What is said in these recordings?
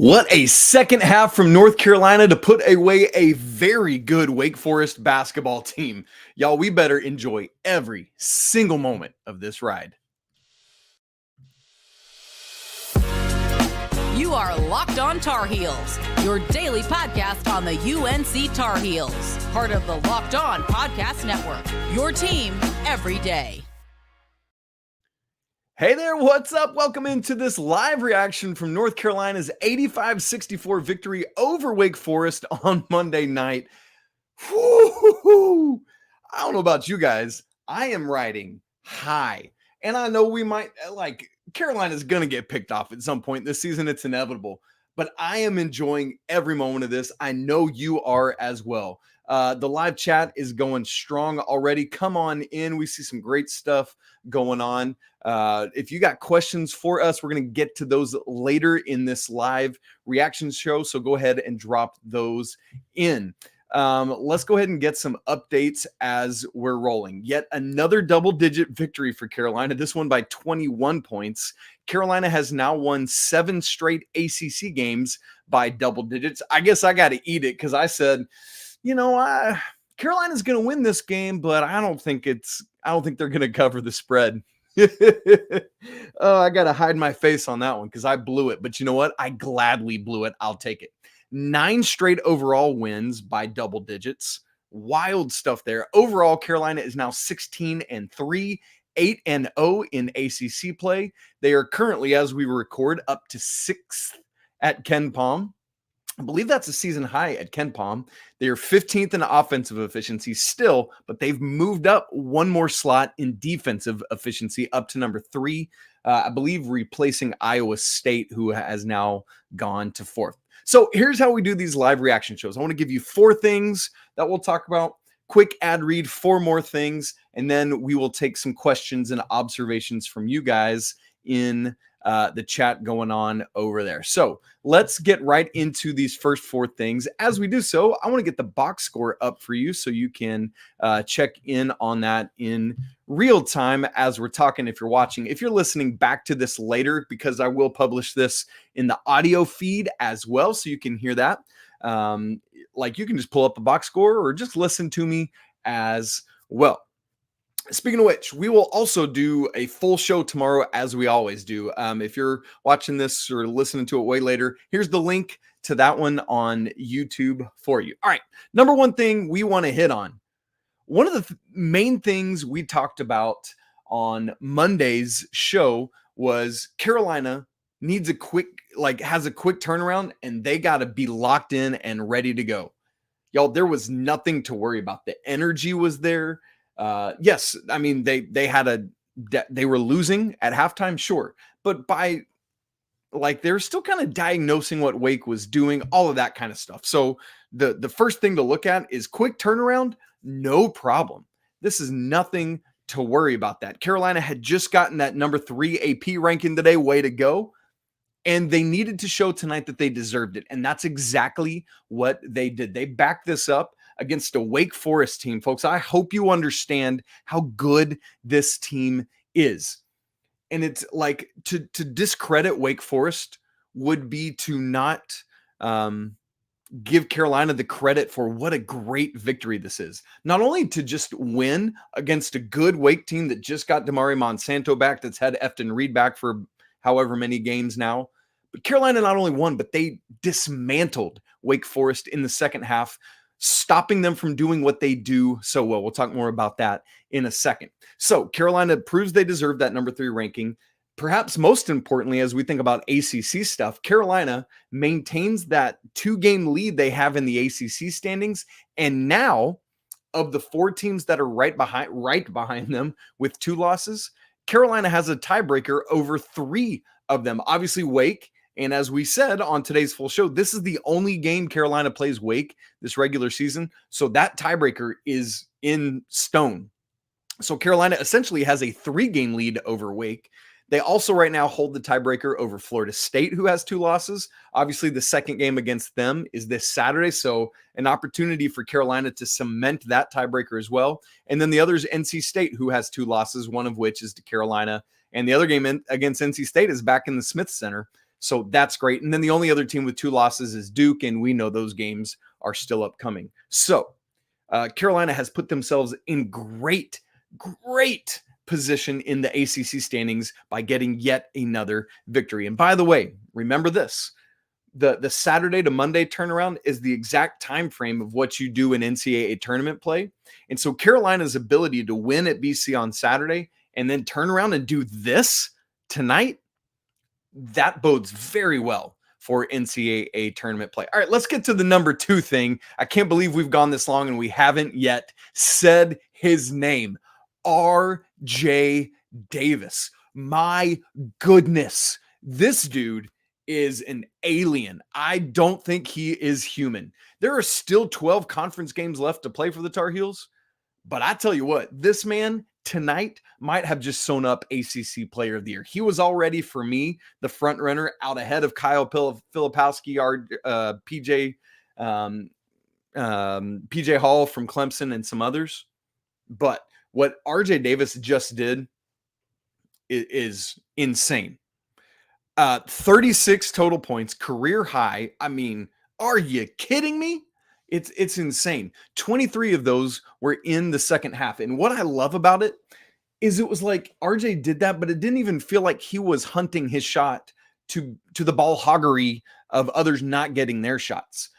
What a second half from North Carolina to put away a very good Wake Forest basketball team. Y'all, we better enjoy every single moment of this ride. You are Locked On Tar Heels, your daily podcast on the UNC Tar Heels, part of the Locked On Podcast Network, your team every day. Hey there, what's up? Welcome into this live reaction from North Carolina's 85-64 victory over Wake Forest on Monday night. Woo-hoo-hoo. I don't know about you guys. I am riding high. And I know we might, Carolina's going to get picked off at some point this season. It's inevitable. But I am enjoying every moment of this. I know you are as well. The live chat is going strong already. Come on in. We see some great stuff going on. If you got questions for us, we're going to get to those later in this live reaction show. So go ahead and drop those in. Let's go ahead and get some updates as we're rolling. Yet another double-digit victory for Carolina, this one by 21 points. Carolina has now won 7 straight ACC games by double digits. I guess I got to eat it because I said, Carolina's going to win this game, but I don't think they're going to cover the spread. I got to hide my face on that one because I blew it. But you know what? I gladly blew it. I'll take it. 9 straight overall wins by double digits. Wild stuff there. Overall, Carolina is now 16-3, 8-0 in ACC play. They are currently, as we record, up to 6th at Ken Palm. I believe that's a season high at Ken Palm. They are 15th in offensive efficiency still, but they've moved up one more slot in defensive efficiency up to number 3, I believe replacing Iowa State, who has now gone to 4th. So here's how we do these live reaction shows. I want to give you 4 things that we'll talk about. Quick ad read, 4 more things, and then we will take some questions and observations from you guys in the chat going on over there. So let's get right into these first 4 things. As we do so, I want to get the box score up for you so you can check in on that in real time as we're talking. If you're watching, if you're listening back to this later, because I will publish this in the audio feed as well, so you can hear that. You can just pull up the box score or just listen to me as well. Speaking of which, we will also do a full show tomorrow, as we always do. If you're watching this or listening to it way later, here's the link to that one on YouTube for you. All right, number 1 thing we want to hit on. One of the main things we talked about on Monday's show was Carolina needs has a quick turnaround, and they got to be locked in and ready to go. Y'all, there was nothing to worry about. The energy was there. Yes, I mean, they were losing at halftime, sure, but they're still kind of diagnosing what Wake was doing, all of that kind of stuff. So the first thing to look at is quick turnaround, no problem. This is nothing to worry about that. Carolina had just gotten that number 3 AP ranking today, way to go. And they needed to show tonight that they deserved it. And that's exactly what they did. They backed this up against a Wake Forest team, folks. I hope you understand how good this team is. And it's like to discredit Wake Forest would be to not give Carolina the credit for what a great victory this is. Not only to just win against a good Wake team that just got Damari Monsanto back, that's had Efton Reed back for however many games now, but Carolina not only won, but they dismantled Wake Forest in the second half, stopping them from doing what they do so well. We'll talk more about that in a second. So Carolina proves they deserve that number 3 ranking. Perhaps most importantly, as we think about ACC stuff, Carolina maintains that 2-game lead they have in the ACC standings. And now, of the 4 teams that are right behind them with 2 losses, Carolina has a tiebreaker over 3 of them. Obviously, Wake. And as we said on today's full show, this is the only game Carolina plays Wake this regular season. So that tiebreaker is in stone. So Carolina essentially has a 3-game lead over Wake. They also right now hold the tiebreaker over Florida State, who has 2 losses. Obviously, the second game against them is this Saturday. So an opportunity for Carolina to cement that tiebreaker as well. And then the other is NC State, who has 2 losses, one of which is to Carolina. And the other game against NC State is back in the Smith Center. So that's great. And then the only other team with 2 losses is Duke, and we know those games are still upcoming. So Carolina has put themselves in great position in the ACC standings by getting yet another victory. And by the way, remember this. The Saturday to Monday turnaround is the exact time frame of what you do in NCAA tournament play. And so Carolina's ability to win at BC on Saturday and then turn around and do this tonight, that bodes very well for NCAA tournament play. All right, let's get to the number 2 thing. I can't believe we've gone this long and we haven't yet said his name. RJ Davis. My goodness, this dude is an alien. I don't think he is human. There are still 12 conference games left to play for the Tar Heels, but I tell you what, this man tonight might have just sewn up ACC Player of the Year. He was already, for me, the front runner out ahead of Kyle Filipowski, our PJ Hall from Clemson, and some others. But what RJ Davis just did is insane. 36 total points, career high. I mean, are you kidding me? It's insane. 23 of those were in the second half. And what I love about it is it was like RJ did that, but it didn't even feel like he was hunting his shot to the ball hoggery of others not getting their shots.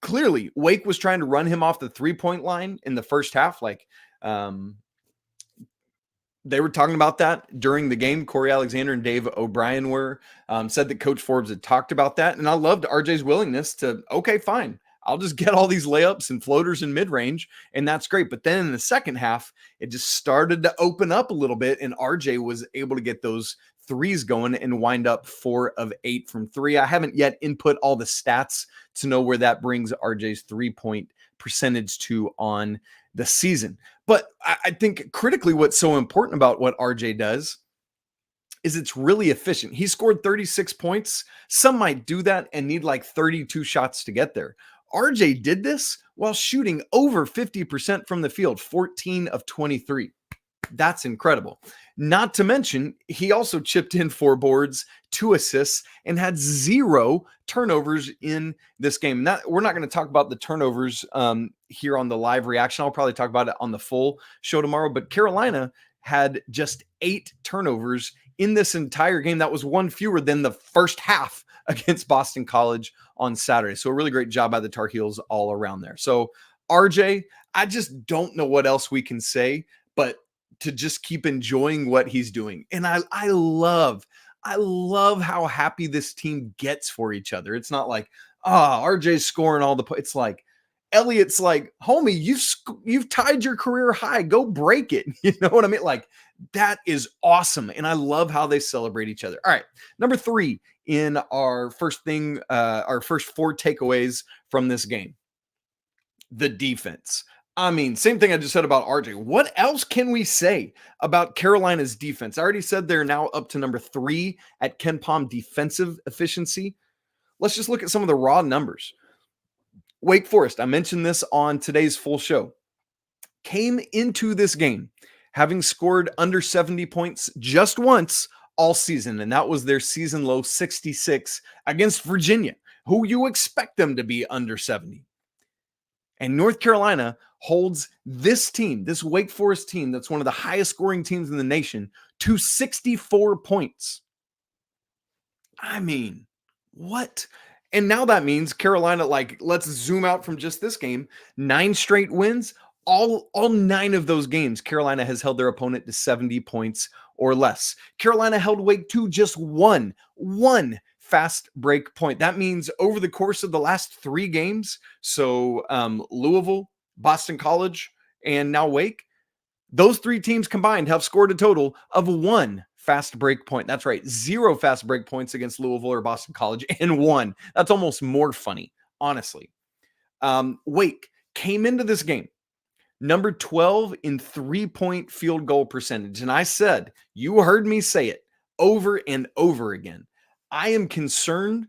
Clearly, Wake was trying to run him off the 3-point line in the first half. They were talking about that during the game. Corey Alexander and Dave O'Brien said that Coach Forbes had talked about that. And I loved RJ's willingness to, okay, fine. I'll just get all these layups and floaters in mid-range, and that's great. But then in the second half, it just started to open up a little bit, and RJ was able to get those threes going and wind up 4 of 8 from 3. I haven't yet input all the stats to know where that brings RJ's 3-point percentage to on the season. But I think critically what's so important about what RJ does is it's really efficient. He scored 36 points. Some might do that and need like 32 shots to get there. RJ did this while shooting over 50% from the field, 14 of 23. That's incredible. Not to mention, he also chipped in 4 boards, 2 assists, and had 0 turnovers in this game. We're not going to talk about the turnovers here on the live reaction. I'll probably talk about it on the full show tomorrow. But Carolina had just 8 turnovers in this entire game. That was 1 fewer than the first half against Boston College on Saturday. So a really great job by the Tar Heels all around there. So RJ, I just don't know what else we can say, but to just keep enjoying what he's doing. And I love how happy this team gets for each other. It's not like, RJ's scoring all the points. It's like, Elliot's like, homie, you've tied your career high. Go break it. You know what I mean? Like, that is awesome. And I love how they celebrate each other. All right. Number 3 in our first 4 takeaways from this game. The defense. I mean, same thing I just said about RJ. What else can we say about Carolina's defense? I already said they're now up to number 3 at KenPom defensive efficiency. Let's just look at some of the raw numbers. Wake Forest, I mentioned this on today's full show, came into this game having scored under 70 points just once all season, and that was their season low 66 against Virginia, who you expect them to be under 70. And North Carolina holds this team, this Wake Forest team, that's one of the highest scoring teams in the nation, to 64 points. I mean, what? And now that means Carolina, let's zoom out from just this game, 9 straight wins. All 9 of those games, Carolina has held their opponent to 70 points or less. Carolina held Wake to just one fast break point. That means over the course of the last 3 games, so Louisville, Boston College, and now Wake, those 3 teams combined have scored a total of 1 fast break point. That's right, 0 fast break points against Louisville or Boston College, and 1. That's almost more funny, honestly. Wake came into this game number 12 in 3-point field goal percentage. And I said, you heard me say it over and over again, I am concerned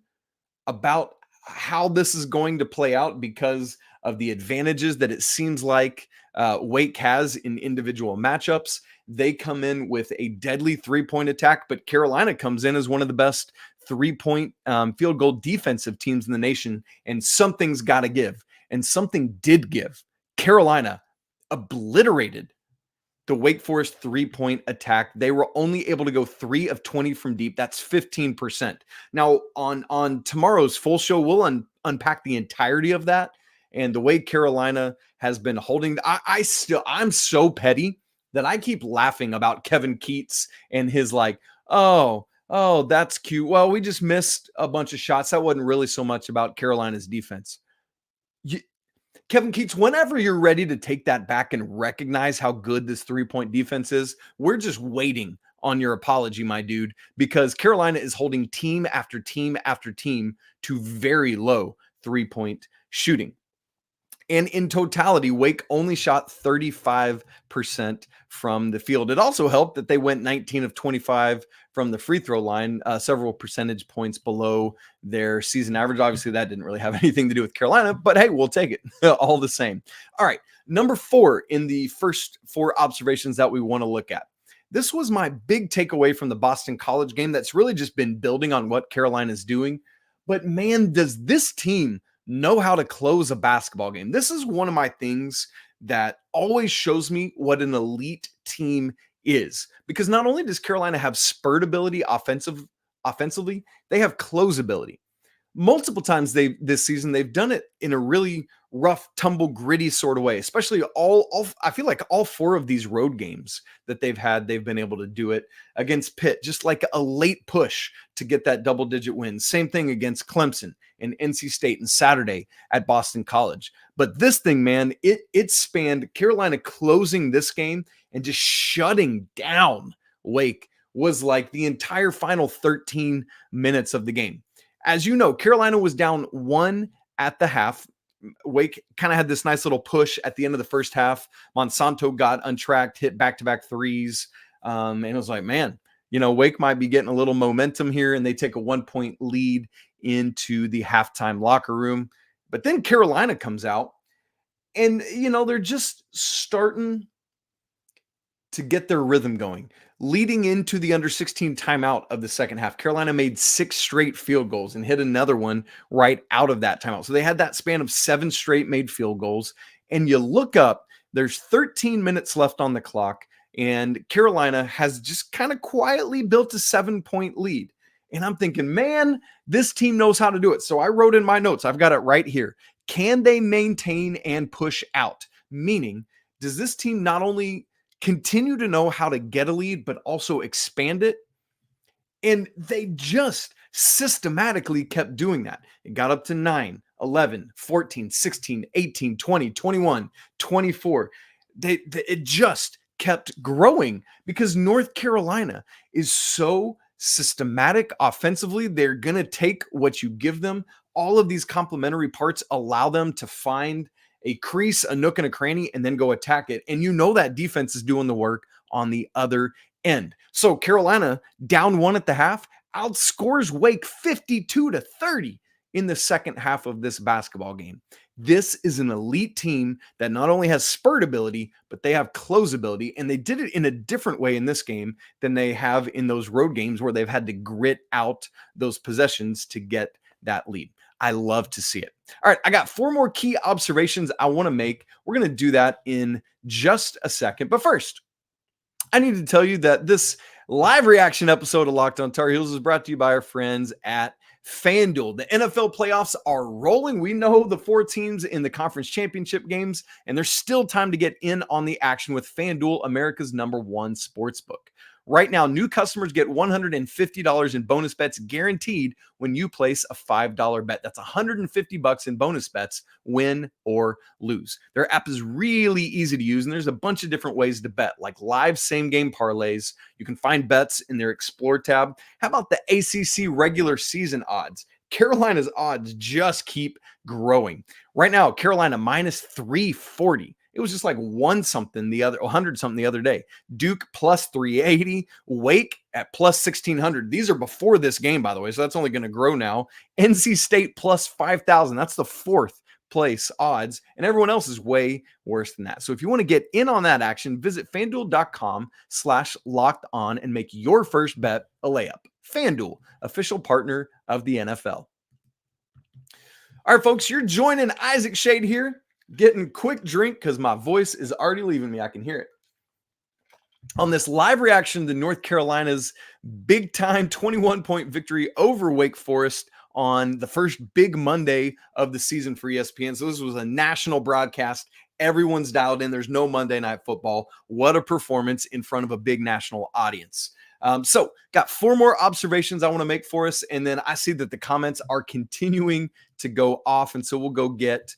about how this is going to play out because of the advantages that it seems like Wake has in individual matchups. They come in with a deadly 3-point attack, but Carolina comes in as one of the best 3-point field goal defensive teams in the nation, and something's got to give. And something did give. Carolina obliterated the Wake Forest 3-point attack. They were only able to go 3 of 20 from deep. That's 15%. Now, on tomorrow's full show, we'll unpack the entirety of that and the way Carolina has been holding. I'm so petty that I keep laughing about Kevin Keats and his like, oh, that's cute. Well, we just missed a bunch of shots. That wasn't really so much about Carolina's defense. Kevin Keats, whenever you're ready to take that back and recognize how good this 3-point defense is, we're just waiting on your apology, my dude, because Carolina is holding team after team after team to very low 3-point shooting. And in totality, Wake only shot 35% from the field. It also helped that they went 19 of 25 from the free throw line, several percentage points below their season average. Obviously, that didn't really have anything to do with Carolina, but hey, we'll take it all the same. All right, number 4 in the first 4 observations that we want to look at. This was my big takeaway from the Boston College game that's really just been building on what Carolina's doing. But man, does this team know how to close a basketball game. This is one of my things that always shows me what an elite team is, because not only does Carolina have spurt ability offensively, they have close ability. Multiple times this season, they've done it in a really rough, tumble, gritty sort of way, especially I feel like all 4 of these road games that they've been able to do it against Pitt, just like a late push to get that double-digit win. Same thing against Clemson and NC State and Saturday at Boston College. But this thing, man, it spanned Carolina closing this game and just shutting down Wake was like the entire final 13 minutes of the game. As you know, Carolina was down 1 at the half. Wake kind of had this nice little push at the end of the first half. Monsanto got untracked, hit back-to-back threes. And it was like, man, Wake might be getting a little momentum here, and they take a 1-point lead into the halftime locker room. But then Carolina comes out, and, they're just starting to get their rhythm going. Leading into the under 16 timeout of the second half, Carolina made 6 straight field goals and hit another one right out of that timeout. So they had that span of 7 straight made field goals. And you look up, there's 13 minutes left on the clock, and Carolina has just kind of quietly built a 7-point lead. And I'm thinking, man, this team knows how to do it. So I wrote in my notes, I've got it right here. Can they maintain and push out? Meaning, does this team not only continue to know how to get a lead, but also expand it? And they just systematically kept doing that. It got up to 9, 11, 14, 16, 18, 20, 21, 24. It just kept growing because North Carolina is so systematic offensively. They're going to take what you give them. All of these complementary parts allow them to find a crease, a nook, and a cranny, and then go attack it. And that defense is doing the work on the other end. So Carolina, down 1 at the half, outscores Wake 52-30 in the second half of this basketball game. This is an elite team that not only has spurt ability, but they have close ability, and they did it in a different way in this game than they have in those road games where they've had to grit out those possessions to get that lead. I love to see it. All right, I got 4 more key observations I want to make. We're going to do that in just a second. But first, I need to tell you that this live reaction episode of Locked on Tar Heels is brought to you by our friends at FanDuel. The NFL playoffs are rolling. We know the 4 teams in the conference championship games, and there's still time to get in on the action with FanDuel, America's #1 sportsbook. Right now, new customers get $150 in bonus bets guaranteed when you place a $5 bet. That's $150 in bonus bets, win or lose. Their app is really easy to use, and there's a bunch of different ways to bet, like live same-game parlays. You can find bets in their Explore tab. How about the ACC regular season odds? Carolina's odds just keep growing. Right now, Carolina minus 340. It was just like 100 something the other day. Duke plus 380, Wake at plus 1600. These are before this game, by the way, so that's only going to grow now. NC State plus 5,000. That's the 4th place odds, and everyone else is way worse than that. So if you want to get in on that action, visit FanDuel.com/locked on and make your first bet a layup. FanDuel, official partner of the NFL. All right, folks, you're joining Isaac Shade here, getting a quick drink because my voice is already leaving me. I can hear it. On this live reaction to North Carolina's big-time 21-point victory over Wake Forest on the first big Monday of the season for ESPN. So this was a national broadcast. Everyone's dialed in. There's no Monday Night Football. What a performance in front of a big national audience. So got 4 more observations I want to make for us. And then I see that the comments are continuing to go off. And so we'll go get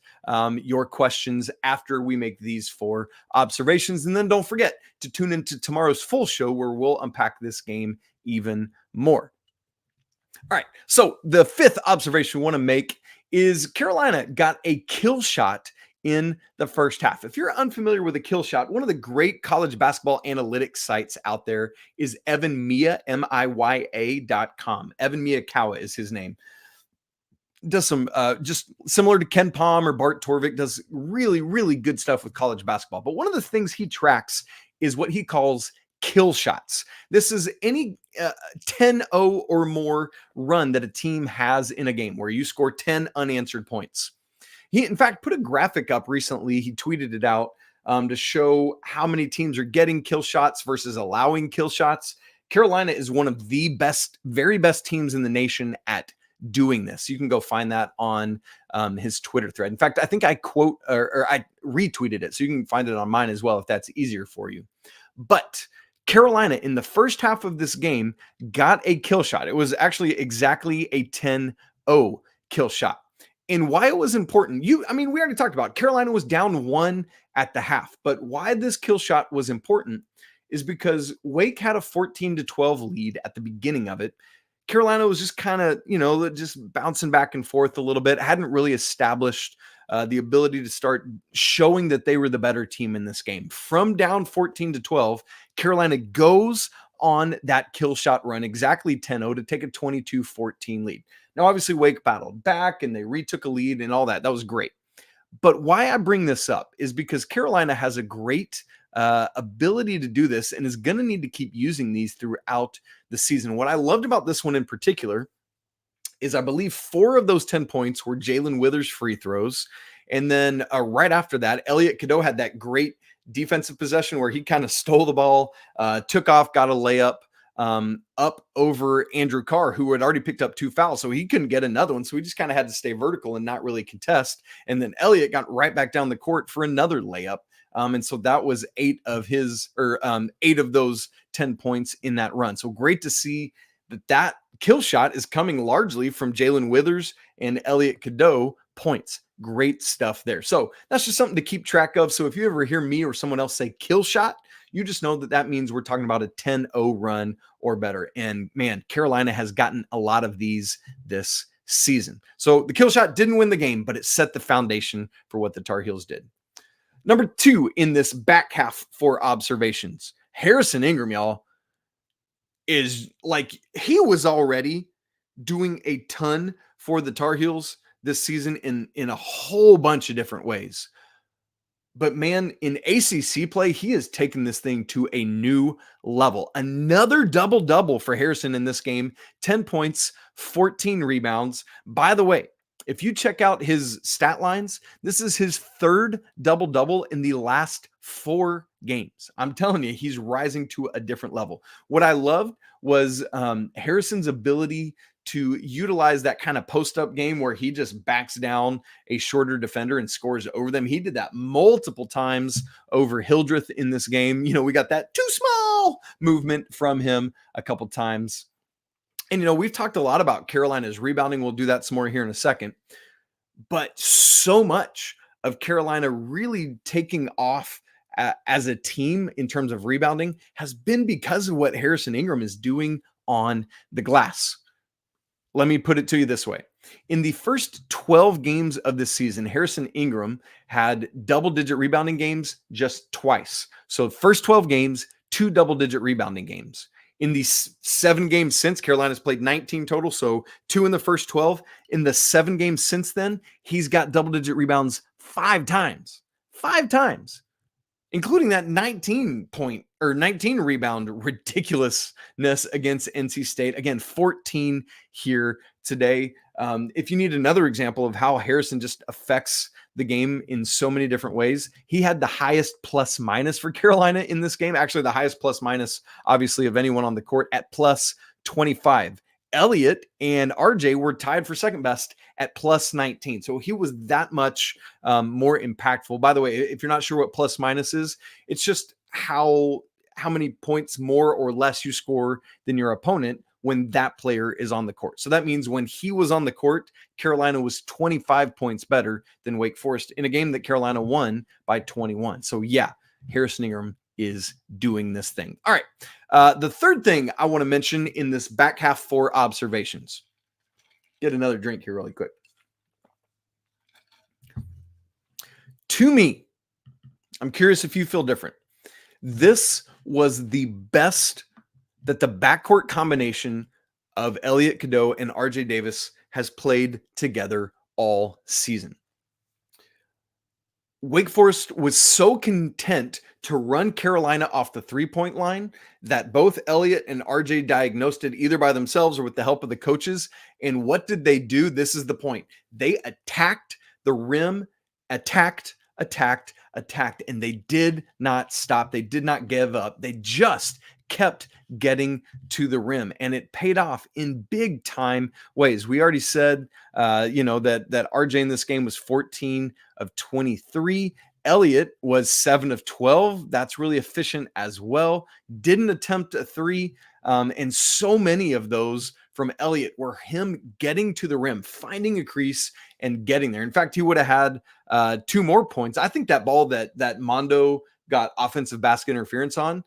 your questions after we make these 4 observations. And then don't forget to tune into tomorrow's full show where we'll unpack this game even more. All right. So the 5th observation we want to make is Carolina got a kill shot in the first half. If you're unfamiliar with a kill shot, one of the great college basketball analytics sites out there is Evan Miya, MIYA.com. Evan Miyakawa is his name. Does some just similar to Ken Palm or Bart Torvik, does really, really good stuff with college basketball. But one of the things he tracks is what he calls kill shots. This is any 10-0 or more run that a team has in a game where you score 10 unanswered points. He, in fact, put a graphic up recently. He tweeted it out to show how many teams are getting kill shots versus allowing kill shots. Carolina is one of the best, very best teams in the nation at doing this. You can go find that on his Twitter thread. In fact, I think I quote or I retweeted it, so you can find it on mine as well if that's easier for you. But Carolina in the first half of this game got a kill shot. It was actually exactly a 10-0 kill shot. And why it was important, we already talked about it. Carolina was down 1 at the half, but why this kill shot was important is because Wake had a 14-12 lead at the beginning of it. Carolina was just kind of, just bouncing back and forth a little bit, hadn't really established the ability to start showing that they were the better team in this game. From down 14-12, Carolina goes on that kill shot run, exactly 10-0 to take a 22-14 lead. Now, obviously, Wake battled back and they retook a lead and all that. That was great. But why I bring this up is because Carolina has a great ability to do this and is going to need to keep using these throughout the season. What I loved about this one in particular is I believe 4 of those 10 points were Jalen Withers free throws. And then right after that, Elliot Cadeau had that great defensive possession where he kind of stole the ball, took off, got a layup up over Andrew Carr, who had already picked up 2 fouls. So he couldn't get another one. So he just kind of had to stay vertical and not really contest. And then Elliot got right back down the court for another layup. And so that was 8 of those 10 points in that run. So great to see that kill shot is coming largely from Jalen Withers and Elliot Cadeau points. Great stuff there. So that's just something to keep track of. So if you ever hear me or someone else say kill shot, you just know that means we're talking about a 10-0 run or better. And man, Carolina has gotten a lot of these this season. So the kill shot didn't win the game, but it set the foundation for what the Tar Heels did. Number 2 in this back half for observations, Harrison Ingram, y'all, is like, he was already doing a ton for the Tar Heels this season in a whole bunch of different ways. But man, in ACC play, he has taken this thing to a new level. Another double-double for Harrison in this game, 10 points, 14 rebounds. By the way, if you check out his stat lines, this is his 3rd double-double in the last 4 games. I'm telling you, he's rising to a different level. What I loved was Harrison's ability to utilize that kind of post-up game where he just backs down a shorter defender and scores over them. He did that multiple times over Hildreth in this game. We got that too small movement from him a couple times. And, we've talked a lot about Carolina's rebounding. We'll do that some more here in a second. But so much of Carolina really taking off as a team in terms of rebounding has been because of what Harrison Ingram is doing on the glass. Let me put it to you this way. In the first 12 games of this season, Harrison Ingram had double-digit rebounding games just twice. So first 12 games, 2 double-digit rebounding games. In the 7 games since, Carolina's played 19 total, so 2 in the first 12. In the 7 games since then, he's got double-digit rebounds 5 times. 5 times. including that 19 rebound ridiculousness against NC State. Again, 14 here today. If you need another example of how Harrison just affects the game in so many different ways, he had the highest plus minus for Carolina in this game. Actually, the highest plus minus, obviously, of anyone on the court at plus 25. Elliot and RJ were tied for second best at plus 19. So he was that much more impactful. By the way, if you're not sure what plus minus is, it's just how many points more or less you score than your opponent when that player is on the court. So that means when he was on the court, Carolina was 25 points better than Wake Forest in a game that Carolina won by 21. So yeah, Harrison Ingram is doing this thing. All right. The third thing I want to mention in this back half 4 observations. Get another drink here really quick. To me, I'm curious if you feel different. This was the best that the backcourt combination of Elliot Cadeau and RJ Davis has played together all season. Wake Forest was so content to run Carolina off the 3-point line that both Elliot and RJ diagnosed it either by themselves or with the help of the coaches. And what did they do? This is the point. They attacked the rim, attacked, and they did not stop. They did not give up. They just kept getting to the rim, and it paid off in big time ways. We already said, that RJ in this game was 14 of 23. Elliot was 7 of 12. That's really efficient as well. Didn't attempt a 3. And so many of those from Elliot were him getting to the rim, finding a crease and getting there. In fact, he would have had 2 more points. I think that ball that Mondo got offensive basket interference on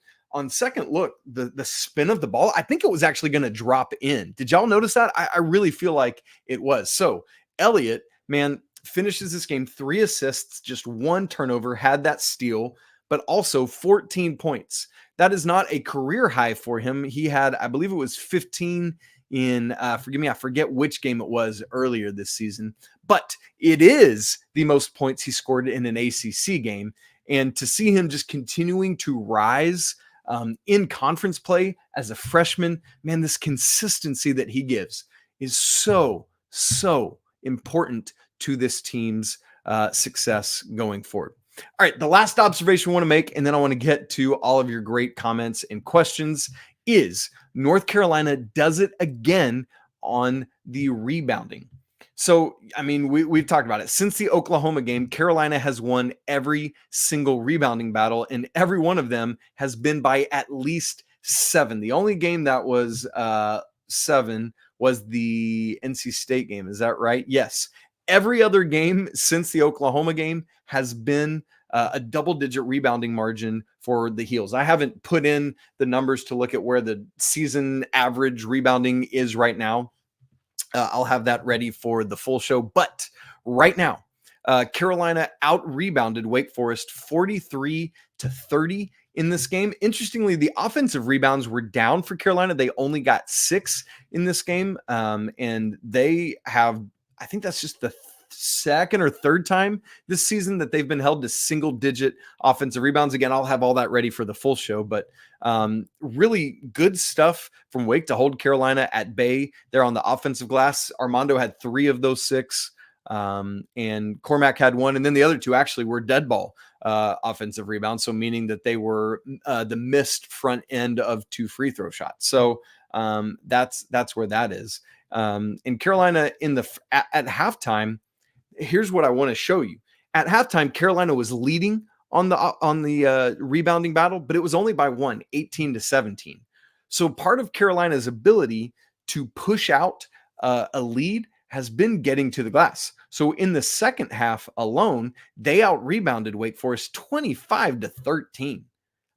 second look, the spin of the ball, I think it was actually going to drop in. Did y'all notice that? I really feel like it was. So Elliot, man, finishes this game 3 assists, just 1 turnover, had that steal, but also 14 points. That is not a career high for him. He had, I believe it was 15 in, forgive me, I forget which game it was earlier this season, but it is the most points he scored in an ACC game. And to see him just continuing to rise in conference play as a freshman, man, this consistency that he gives is so important to this team's success going forward. All right, the last observation I want to make, and then I want to get to all of your great comments and questions, is North Carolina does it again on the rebounding. So, I mean, we've talked about it. Since the Oklahoma game, Carolina has won every single rebounding battle, and every one of them has been by at least 7. The only game that was 7 was the NC State game. Is that right? Yes. Every other game since the Oklahoma game has been a double-digit rebounding margin for the Heels. I haven't put in the numbers to look at where the season average rebounding is right now. I'll have that ready for the full show. But right now, Carolina out-rebounded Wake Forest 43-30 in this game. Interestingly, the offensive rebounds were down for Carolina. They only got 6 in this game. And they have, I think that's just the second or third time this season that they've been held to single-digit offensive rebounds. Again, I'll have all that ready for the full show, but really good stuff from Wake to hold Carolina at bay there on the offensive glass. Armando had 3 of those 6, and Cormac had 1, and then the other 2 actually were dead ball offensive rebounds, so meaning that they were the missed front end of 2 free throw shots. So that's where that is. In Carolina at halftime, here's what I want to show you. At halftime, Carolina was leading on the rebounding battle, but it was only by 1, 18-17. So part of Carolina's ability to push out a lead has been getting to the glass. So in the second half alone, they out-rebounded Wake Forest 25-13.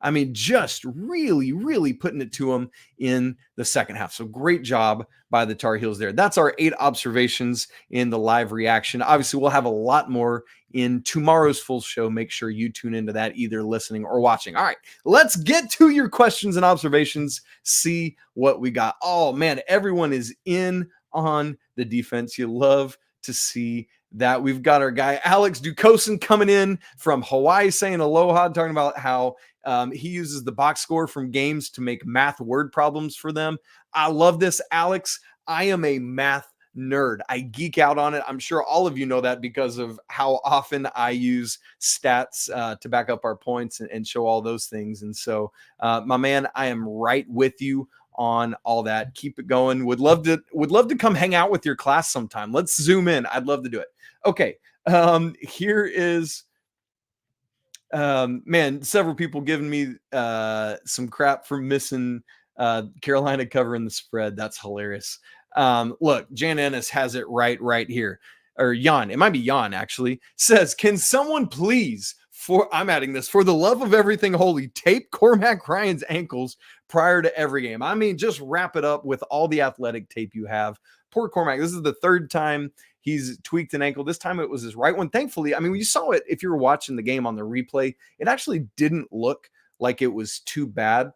I mean, just really putting it to them in the second half. So great job by the Tar Heels there. That's our 8 observations in the live reaction. Obviously, we'll have a lot more in tomorrow's full show. Make sure you tune into that, either listening or watching. All right, let's get to your questions and observations. See what we got. Oh, man, everyone is in on the defense. You love to see that. We've got our guy Alex Ducosin coming in from Hawaii saying aloha, talking about how he uses the box score from games to make math word problems for them. I love this, Alex. I am a math nerd. I geek out on it. I'm sure all of you know that because of how often I use stats to back up our points and show all those things. And so, my man, I am right with you on all that. Keep it going. Would love to come hang out with your class sometime. Let's zoom in. I'd love to do it. Okay. Here is, man, several people giving me some crap for missing Carolina covering the spread. That's hilarious. Look, Jan Ennis has it right here. Or Jan, it might be Jan actually, says, can someone please, I'm adding this, for the love of everything holy, tape Cormac Ryan's ankles prior to every game. I mean, just wrap it up with all the athletic tape you have. Poor Cormac. This is the third time he's tweaked an ankle. This time it was his right one. Thankfully, I mean, when you saw it, if you were watching the game on the replay, it actually didn't look like it was too bad.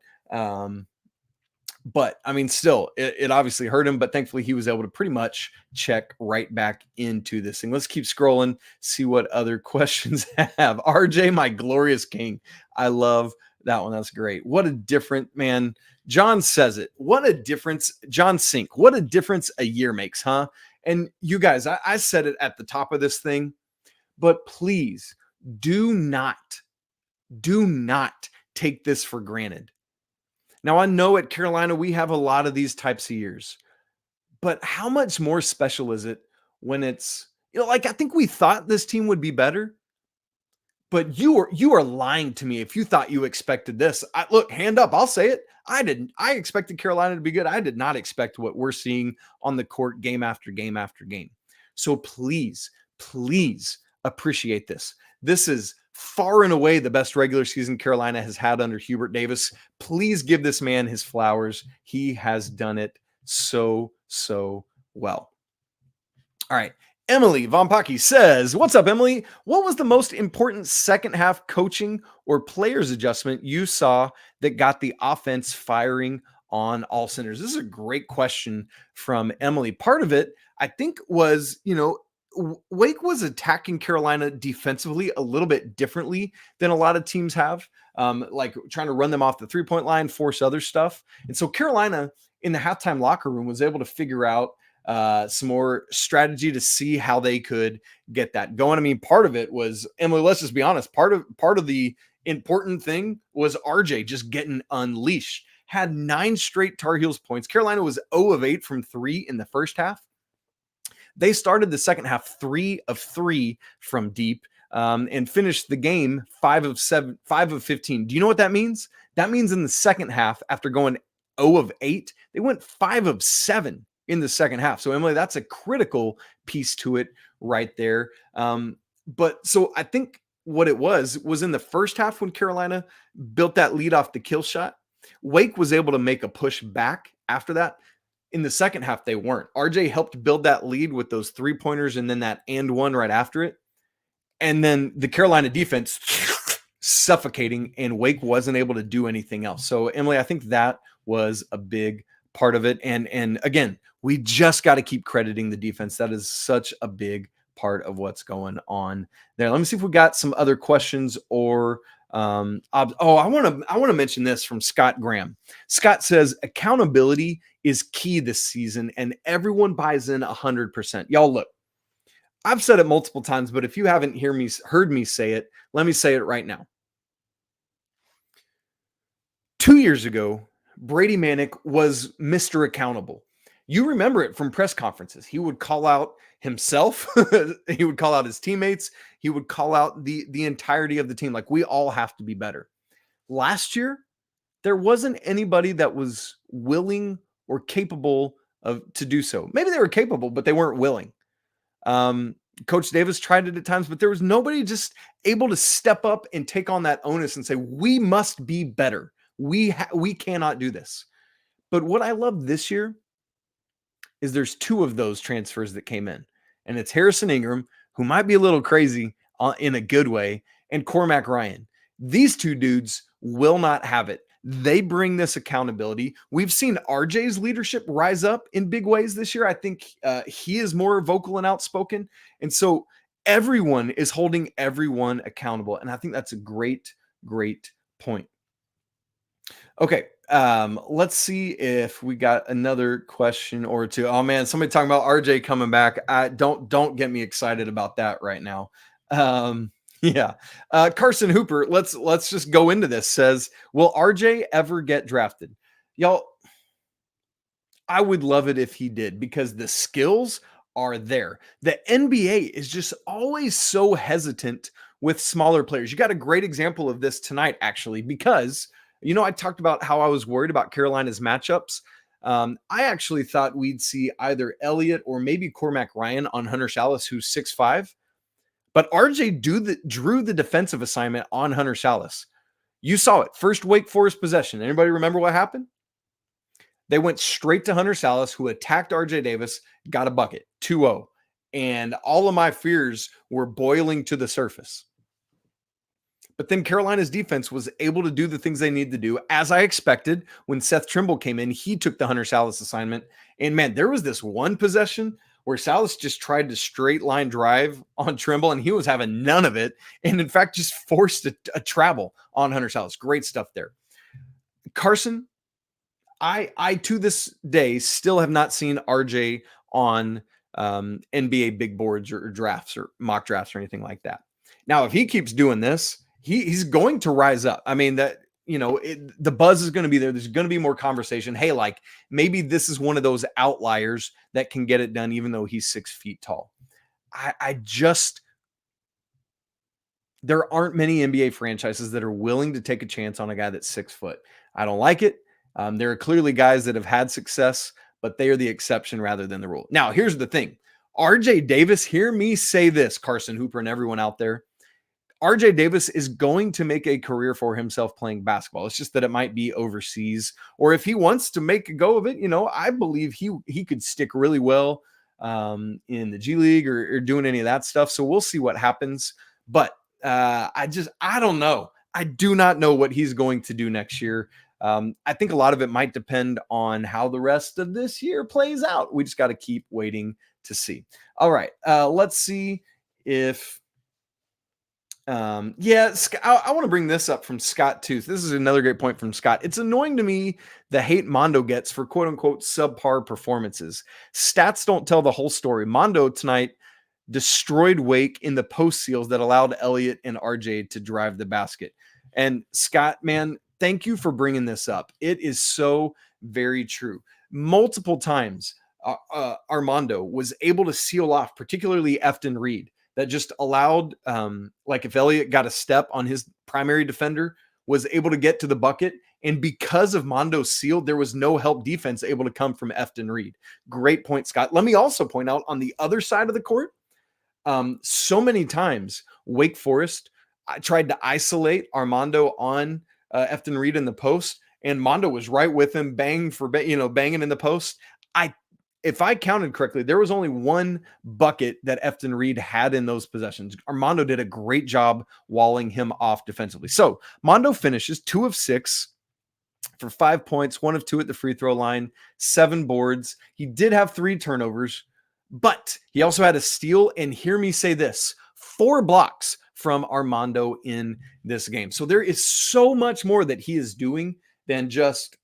But I mean, still, it obviously hurt him, but thankfully he was able to pretty much check right back into this thing. Let's keep scrolling, see what other questions have. RJ, my glorious king. I love that one. That's great. What a different man. John says it. What a difference. John Sink. What a difference a year makes, huh? And you guys, I said it at the top of this thing, but please do not take this for granted. Now, I know at Carolina, we have a lot of these types of years, but how much more special is it when it's, like, I think we thought this team would be better, but you are lying to me if you thought you expected this. Look, hand up, I'll say it. I didn't. I expected Carolina to be good. I did not expect what we're seeing on the court game after game after game. So please appreciate this. This is far and away the best regular season Carolina has had under Hubert Davis. Please give this man his flowers. He has done it so well. All right. Emily Vompaki says, what's up, Emily? What was the most important second half coaching or players adjustment you saw that got the offense firing on all cylinders? This is a great question from Emily. Part of it, I think, was, Wake was attacking Carolina defensively a little bit differently than a lot of teams have, like trying to run them off the three-point line, force other stuff. And so Carolina in the halftime locker room was able to figure out some more strategy to see how they could get that going. I mean, part of it was, Emily, let's just be honest, part of the important thing was RJ just getting unleashed. Had 9 straight Tar Heels points. Carolina was 0 of 8 from 3 in the first half. They started the second half 3 of 3 from deep and finished the game 5 of 15. Do you know what that means? That means in the second half, after going 0 of 8, they went 5 of 7 in the second half. So, Emily, that's a critical piece to it right there. But so I think what it was in the first half when Carolina built that lead off the kill shot, Wake was able to make a push back after that. In the second half, they weren't. RJ helped build that lead with those 3-pointers and then that and one right after it. And then the Carolina defense suffocating, and Wake wasn't able to do anything else. So, Emily, I think that was a big part of it. And again, we just got to keep crediting the defense. That is such a big part of what's going on there. Let me see if we got some other questions or I want to mention this from Scott Graham. Scott says accountability is key this season and everyone buys in 100%. Y'all, look, I've said it multiple times, but if you haven't heard me say it, let me say it right now. 2 years ago, Brady Manick was Mr. Accountable. You remember it from press conferences. He would call out himself. He would call out his teammates. He would call out the entirety of the team. Like, we all have to be better. Last year, there wasn't anybody that was willing or capable to do so. Maybe they were capable, but they weren't willing. Coach Davis tried it at times, but there was nobody just able to step up and take on that onus and say, we must be better. We cannot do this. But what I love this year is there's 2 of those transfers that came in, and it's Harrison Ingram, who might be a little crazy in a good way, and Cormac Ryan. These 2 dudes will not have it. They bring this accountability. We've seen RJ's leadership rise up in big ways this year. I think he is more vocal and outspoken. And so everyone is holding everyone accountable. And I think that's a great, great point. Okay. Let's see if we got another question or two. Oh man, somebody talking about RJ coming back. Don't get me excited about that right now. Yeah. Carson Hooper, let's just go into this. Says, will RJ ever get drafted? Y'all, I would love it if he did because the skills are there. The NBA is just always so hesitant with smaller players. You got a great example of this tonight, actually, because I talked about how I was worried about Carolina's matchups. I actually thought we'd see either Elliot or maybe Cormac Ryan on Hunter Shallis, who's 6'5". But RJ drew the defensive assignment on Hunter Shallis. You saw it. First Wake Forest possession. Anybody remember what happened? They went straight to Hunter Shallis, who attacked RJ Davis, got a bucket, 2-0. And all of my fears were boiling to the surface. But then Carolina's defense was able to do the things they need to do. As I expected, when Seth Trimble came in, he took the Hunter Shallis assignment. And man, there was this one possession where Shallis just tried to straight line drive on Trimble, and he was having none of it. And in fact, just forced a travel on Hunter Shallis. Great stuff there. Carson, I to this day still have not seen RJ on NBA big boards or drafts or mock drafts or anything like that. Now, if he keeps doing this, he's going to rise up. I mean, the buzz is going to be there. There's going to be more conversation. Hey, like maybe this is one of those outliers that can get it done, even though he's 6 feet tall. There aren't many NBA franchises that are willing to take a chance on a guy that's 6 foot. I don't like it. There are clearly guys that have had success, but they are the exception rather than the rule. Now, here's the thing. RJ Davis, hear me say this, Carson Hooper and everyone out there. RJ Davis is going to make a career for himself playing basketball. It's just that it might be overseas, or if he wants to make a go of it, I believe he could stick really well in the G League or doing any of that stuff. So we'll see what happens. But I don't know. I do not know what he's going to do next year. I think a lot of it might depend on how the rest of this year plays out. We just got to keep waiting to see. All right. Let's see if, I want to bring this up from Scott Tooth. This is another great point from Scott. It's annoying to me the hate Mondo gets for quote unquote subpar performances. Stats don't tell the whole story. Mondo tonight destroyed Wake in the post seals that allowed Elliot and RJ to drive the basket. And Scott, man, thank you for bringing this up. It is so very true. Multiple times, Armando was able to seal off, particularly Efton Reed, that just allowed, like if Elliot got a step on his primary defender, was able to get to the bucket. And because of Mondo's seal, there was no help defense able to come from Efton Reed. Great point, Scott. Let me also point out on the other side of the court, so many times Wake Forest tried to isolate Armando on Efton Reed in the post, and Mondo was right with him, banging in the post. If I counted correctly, there was only one bucket that Efton Reed had in those possessions. Armando did a great job walling him off defensively. So Mondo finishes 2 of 6 for 5 points, 1 of 2 at the free throw line, 7 boards. He did have 3 turnovers, but he also had a steal. And hear me say this, 4 blocks from Armando in this game. So there is so much more that he is doing than just,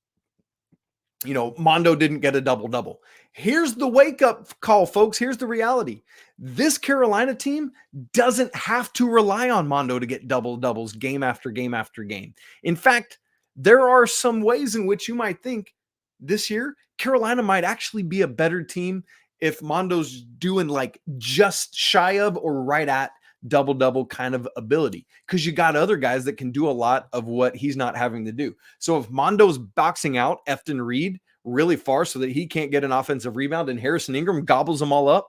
Mondo didn't get a double-double. Here's the wake-up call, folks. Here's the reality. This Carolina team doesn't have to rely on Mondo to get double-doubles game after game after game. In fact, there are some ways in which you might think this year Carolina might actually be a better team if Mondo's doing like just shy of or right at double-double kind of ability, because you got other guys that can do a lot of what he's not having to do. So if Mondo's boxing out Efton Reed really far so that he can't get an offensive rebound and Harrison Ingram gobbles them all up,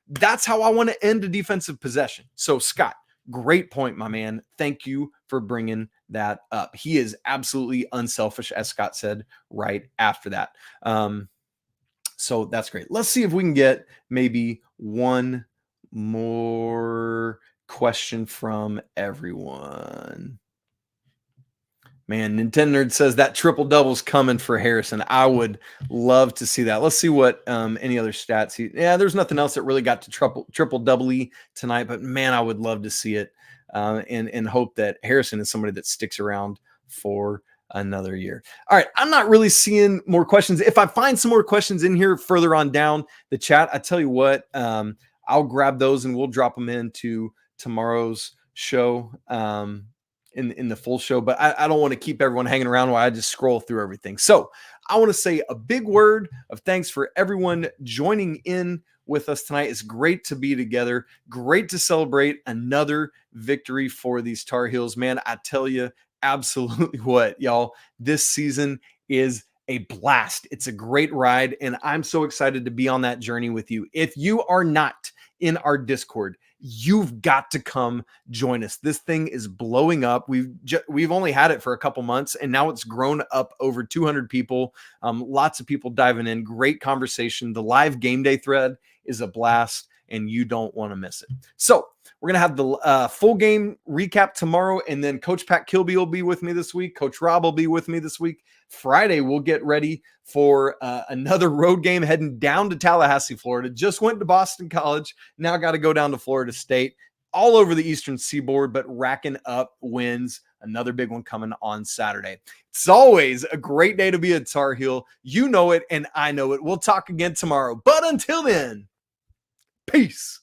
that's how I want to end a defensive possession. So Scott, great point, my man. Thank you for bringing that up. He is absolutely unselfish, as Scott said right after that. So that's great. Let's see if we can get maybe one more question from everyone. Man, Nintendo Nerd says that triple double's coming for Harrison. I would love to see that. Let's see what any other stats. There's nothing else that really got to triple double tonight, but man, I would love to see it and hope that Harrison is somebody that sticks around for another year. All right, I'm not really seeing more questions. If I find some more questions in here further on down the chat, I tell you what, I'll grab those and we'll drop them into tomorrow's show. In the full show, but I don't want to keep everyone hanging around while I just scroll through everything. So I want to say a big word of thanks for everyone joining in with us tonight. It's great to be together. Great to celebrate another victory for these Tar Heels. Man, I tell you, absolutely what, y'all, this season is a blast. It's a great ride, and I'm so excited to be on that journey with you. If you are not in our Discord, you've got to come join us. This thing is blowing up. We've only had it for a couple months, and now it's grown up over 200 people. Lots of people diving in. Great conversation. The live game day thread is a blast, and you don't want to miss it. So we're going to have the full game recap tomorrow, and then Coach Pat Kilby will be with me this week. Coach Rob will be with me this week. Friday, we'll get ready for another road game heading down to Tallahassee, Florida. Just went to Boston College. Now got to go down to Florida State. All over the Eastern Seaboard, but racking up wins. Another big one coming on Saturday. It's always a great day to be a Tar Heel. You know it, and I know it. We'll talk again tomorrow. But until then, peace.